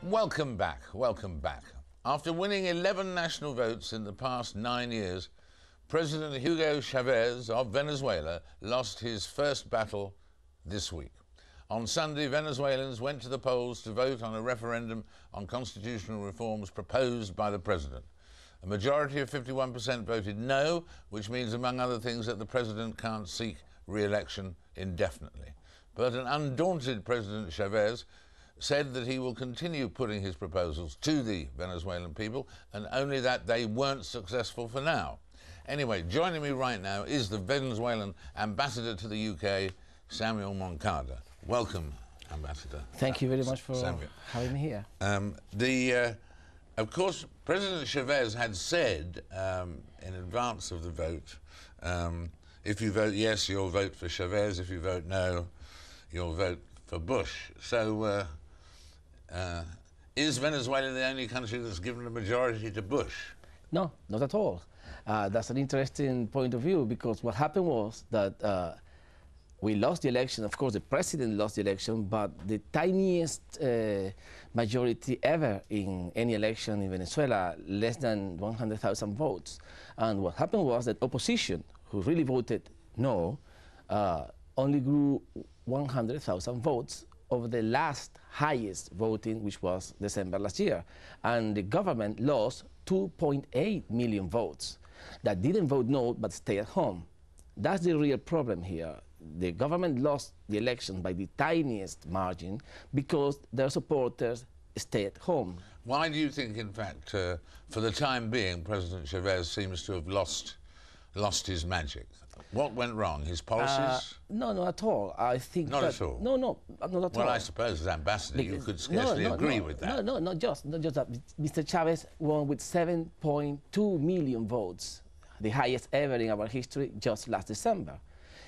Welcome back, welcome back. After winning 11 national votes in the past 9 years, President Hugo Chavez of Venezuela lost his first battle this week. On Sunday, Venezuelans went to the polls to vote on a referendum on constitutional reforms proposed by the president. A majority of 51% voted no, which means, among other things, that the president can't seek re-election indefinitely. But an undaunted President Chavez said that he will continue putting his proposals to the Venezuelan people, and only that they weren't successful for now. Anyway, joining me right now is the Venezuelan ambassador to the UK, Samuel Moncada. Welcome, Ambassador. Thank you very much for having me here. Of course, President Chavez had said in advance of the vote, if you vote yes, you'll vote for Chavez. If you vote no, you'll vote for Bush. So is Venezuela the only country that's given a majority to Bush? No, not at all. That's an interesting point of view, because what happened was that we lost the election. Of course, the president lost the election, but the tiniest majority ever in any election in Venezuela, less than 100,000 votes. And what happened was that opposition, who really voted no, only grew 100,000 votes over the last highest voting, which was December last year. And the government lost 2.8 million votes that didn't vote no, but stay at home. That's the real problem here. The government lost the election by the tiniest margin because their supporters stay at home. Why do you think, in fact, for the time being, President Chavez seems to have lost his magic? What went wrong? His policies? No, not at all. I think not at all. No, not at all. Well, I suppose as ambassador, you could scarcely agree with that. No, not just that. Mr. Chavez won with 7.2 million votes, the highest ever in our history, just last December.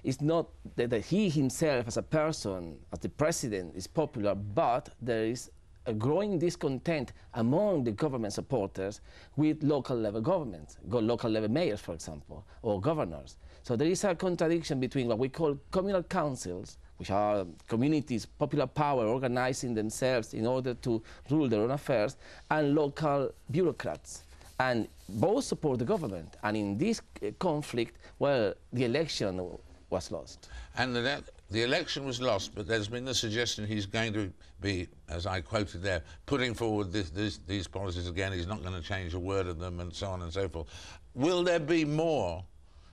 It's not that he himself, as a person, as the president, is popular, but there is a growing discontent among the government supporters with local level governments, local level mayors, for example, or governors. So there is a contradiction between what we call communal councils, which are communities, popular power, organizing themselves in order to rule their own affairs, and local bureaucrats. And both support the government. And in this conflict, well, the election was lost. And the election was lost, but there's been the suggestion he's going to be, as I quoted there, putting forward these policies again. He's not going to change a word of them, and so on and so forth. Will there be more?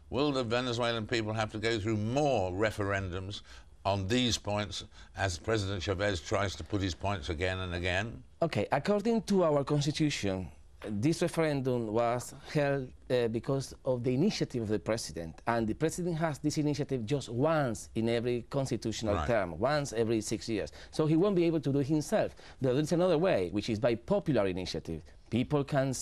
Will the Venezuelan people have to go through more referendums on these points as President Chavez tries to put his points again and again? Okay, according to our constitution, this referendum was held because of the initiative of the president, and the president has this initiative just once in every constitutional term, once every 6 years. So he won't be able to do it himself. There is another way, which is by popular initiative. People can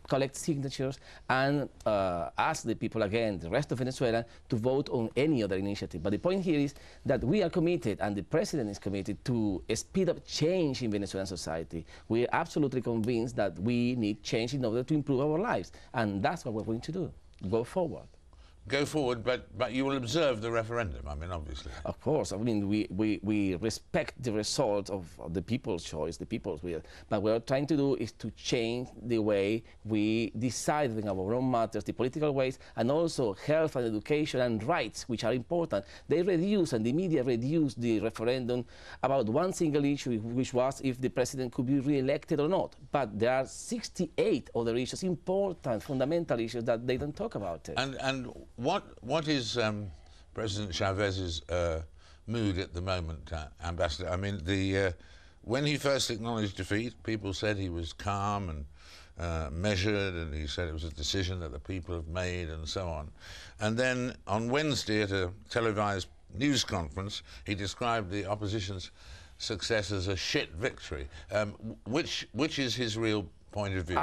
collect signatures and ask the people again, the rest of Venezuela, to vote on any other initiative. But the point here is that we are committed, and the president is committed, to speed up change in Venezuelan society. We are absolutely convinced that we need change in order to improve our lives. And that's what we're going to do, go forward. Go forward, but you will observe the referendum, I mean, obviously. Of course. I mean, we respect the result of the people's choice, the people's will. But what we're trying to do is to change the way we decide in our own matters, the political ways, and also health and education and rights, which are important. They reduce, and the media reduced the referendum about one single issue, which was if the president could be re-elected or not. But there are 68 other issues, important, fundamental issues, that they don't talk about it. And what is President Chavez's mood at the moment, Ambassador? I mean, when he first acknowledged defeat, people said he was calm and measured, and he said it was a decision that the people have made, and so on. And then on Wednesday at a televised news conference, he described the opposition's success as a shit victory. Which is his real point of view?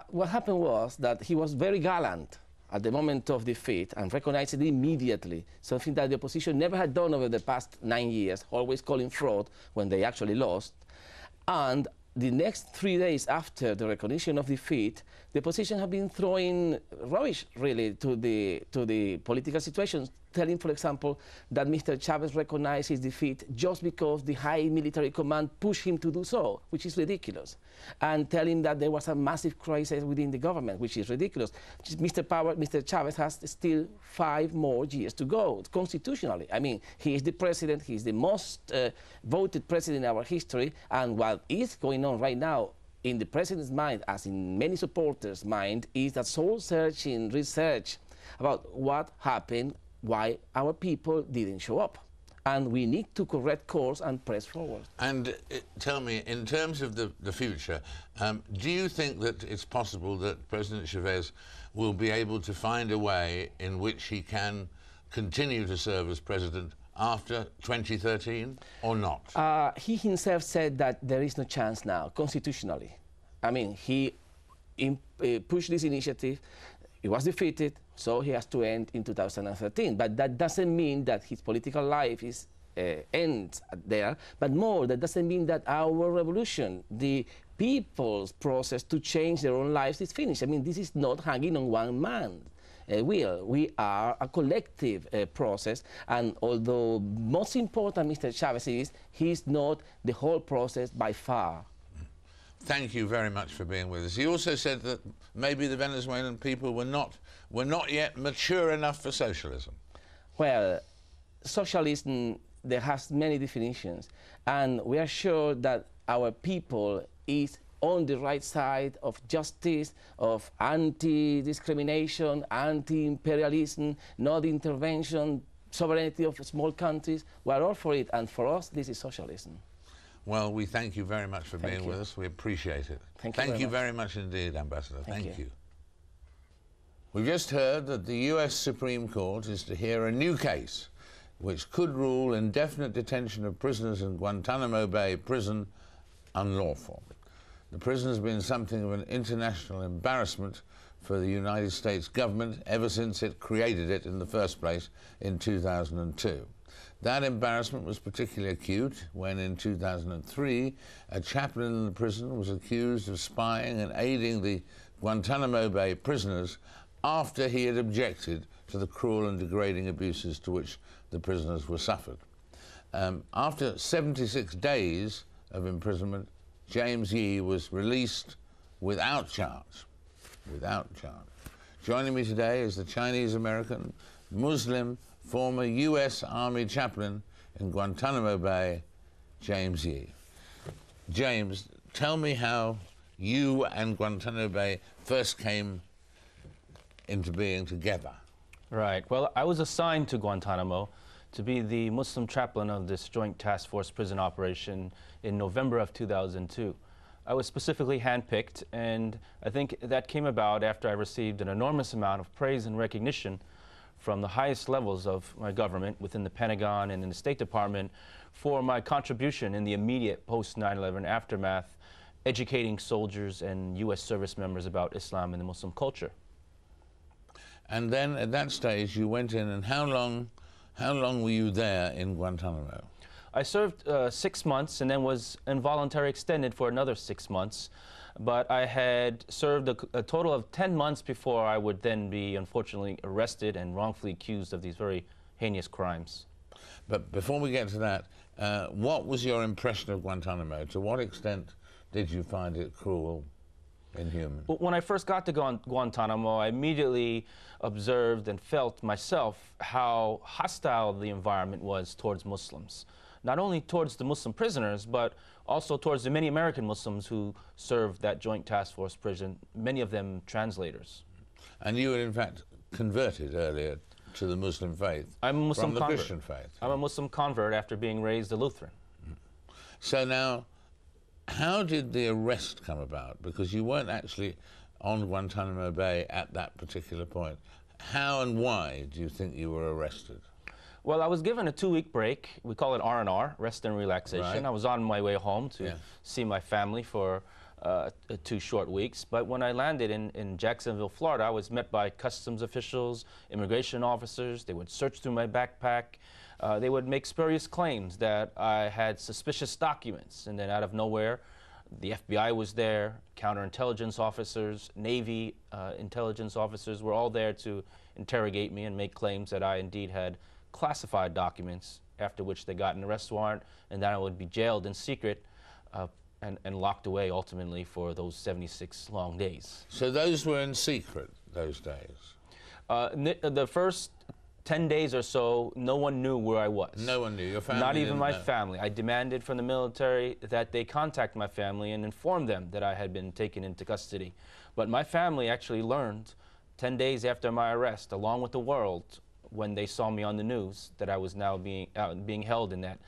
What happened was that he was very gallant at the moment of defeat and recognized it immediately, something that the opposition never had done over the past 9 years, always calling fraud when they actually lost. And the next 3 days after the recognition of defeat, the opposition have been throwing rubbish, really, to the political situation, telling, for example, that Mr. Chavez recognized his defeat just because the high military command pushed him to do so, which is ridiculous. And telling that there was a massive crisis within the government, which is ridiculous. Mr. Chavez has still 5 more years to go, constitutionally. I mean, he is the president, he is the most voted president in our history, and what is going on right now in the president's mind, as in many supporters' mind, is that soul-searching research about what happened, why our people didn't show up. And we need to correct course and press forward. And tell me, in terms of the future, do you think that it's possible that President Chavez will be able to find a way in which he can continue to serve as president after 2013 or not? He himself said that there is no chance now, constitutionally. I mean, he pushed this initiative. He was defeated, so he has to end in 2013. But that doesn't mean that his political life is ends there. But more, that doesn't mean that our revolution, the people's process to change their own lives, is finished. I mean, this is not hanging on one man. We are a collective process, and although most important Mr. Chavez is, he's not the whole process by far. Thank you very much for being with us. You also said that maybe the Venezuelan people were not yet mature enough for socialism. Well, socialism, there has many definitions, and we are sure that our people is on the right side of justice, of anti-discrimination, anti-imperialism, not intervention, sovereignty of small countries. We're all for it, and for us, this is socialism. Well, we thank you very much for being with us. We appreciate it. Thank you very much indeed, Ambassador. Thank you. you. We've just heard that the US Supreme Court is to hear a new case which could rule indefinite detention of prisoners in Guantanamo Bay prison unlawful. The prison has been something of an international embarrassment for the United States government ever since it created it in the first place in 2002. That embarrassment was particularly acute when in 2003 a chaplain in the prison was accused of spying and aiding the Guantanamo Bay prisoners after he had objected to the cruel and degrading abuses to which the prisoners were suffered. After 76 days of imprisonment, James Yee was released without charge. Without charge. Joining me today is the Chinese-American Muslim former US Army chaplain in Guantanamo Bay, James Yee. James, tell me how you and Guantanamo Bay first came into being together. Right. Well, I was assigned to Guantanamo to be the Muslim chaplain of this Joint Task Force prison operation in November of 2002. I was specifically handpicked, and I think that came about after I received an enormous amount of praise and recognition from the highest levels of my government within the Pentagon and in the State Department for my contribution in the immediate post-9/11 aftermath, educating soldiers and U.S. service members about Islam and the Muslim culture. And then at that stage you went in, and how long were you there in Guantanamo? I served 6 months and then was involuntarily extended for another 6 months. But I had served a total of 10 months before I would then be unfortunately arrested and wrongfully accused of these very heinous crimes. But before we get to that, what was your impression of Guantanamo? To what extent did you find it cruel, inhuman? Well, when I first got to Guantanamo, I immediately observed and felt myself how hostile the environment was towards Muslims. Not only towards the Muslim prisoners, but also towards the many American Muslims who served that Joint Task Force prison, many of them translators. And you had in fact converted earlier to the Muslim faith. I'm a Muslim from the convert. Christian faith. I'm a Muslim convert after being raised a Lutheran. So now, how did the arrest come about? Because you weren't actually on Guantanamo Bay at that particular point. How and why do you think you were arrested? Well, I was given a 2-week break. We call it R&R, rest and relaxation. Right. I was on my way home to see my family for 2 short weeks. But when I landed in Jacksonville, Florida, I was met by customs officials, immigration officers. They would search through my backpack. They would make spurious claims that I had suspicious documents. And then out of nowhere, the FBI was there, counterintelligence officers, Navy intelligence officers were all there to interrogate me and make claims that I indeed had classified documents, after which they got an arrest warrant, and then I would be jailed in secret and locked away ultimately for those 76 long days. So those were in secret, those days? The first 10 days or so, no one knew where I was. No one knew? Your family? Not even my know. family. I demanded from the military that they contact my family and inform them that I had been taken into custody. But my family actually learned 10 days after my arrest, along with the world, when they saw me on the news, that I was now being held in that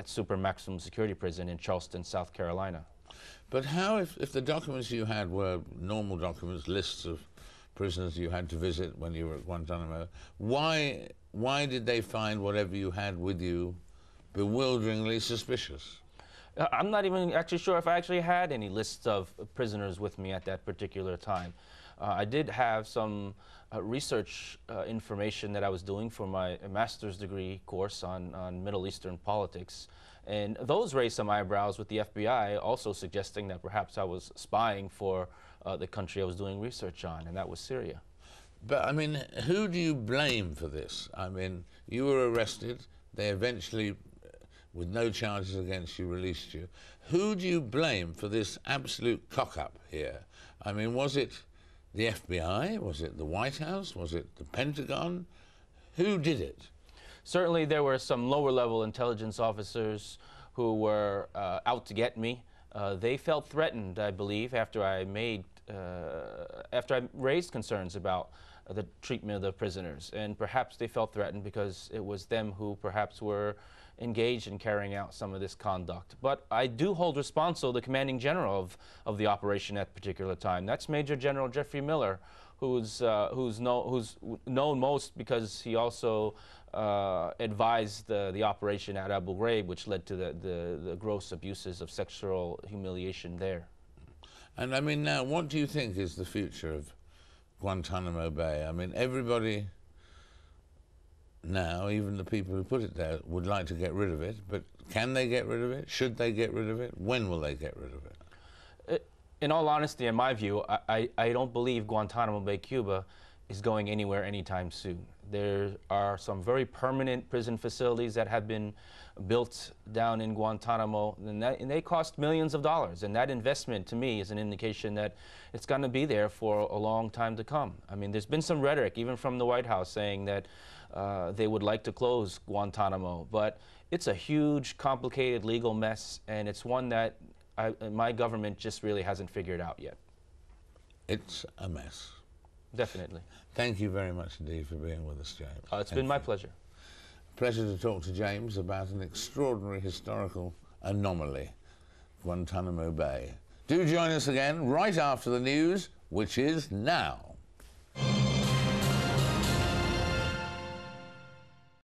super maximum security prison in Charleston, South Carolina. But how, if the documents you had were normal documents, lists of prisoners you had to visit when you were at Guantanamo, why did they find whatever you had with you bewilderingly suspicious? I'm not even actually sure if I actually had any lists of prisoners with me at that particular time. I did have some research information that I was doing for my master's degree course on Middle Eastern politics, and those raised some eyebrows with the FBI, also suggesting that perhaps I was spying for the country I was doing research on, and that was Syria. But, I mean, who do you blame for this? I mean, you were arrested, they eventually, with no charges against you, released you. Who do you blame for this absolute cock-up here? I mean, was it the FBI? Was it the White House? Was it the Pentagon? Who did it? Certainly there were some lower-level intelligence officers who were out to get me. They felt threatened, I believe, after I raised concerns about the treatment of the prisoners, and perhaps they felt threatened because it was them who perhaps were engaged in carrying out some of this conduct. But I do hold responsible the commanding general of the operation at a particular time. That's Major General Jeffrey Miller, who's known most because he also advised the operation at Abu Ghraib, which led to the gross abuses of sexual humiliation there. And I mean, now, what do you think is the future of Guantanamo Bay? I mean, everybody now, even the people who put it there, would like to get rid of it, but can they get rid of it? Should they get rid of it? When will they get rid of it? In all honesty, in my view, I don't believe Guantanamo Bay, Cuba is going anywhere anytime soon. There are some very permanent prison facilities that have been built down in Guantanamo, and they cost millions of dollars. And that investment, to me, is an indication that it's going to be there for a long time to come. I mean, there's been some rhetoric, even from the White House, saying that they would like to close Guantanamo. But it's a huge, complicated legal mess, and it's one that my government just really hasn't figured out yet. It's a mess. Definitely. Thank you very much indeed for being with us, James. It's been my pleasure. Pleasure to talk to James about an extraordinary historical anomaly, Guantanamo Bay. Do join us again right after the news, which is now.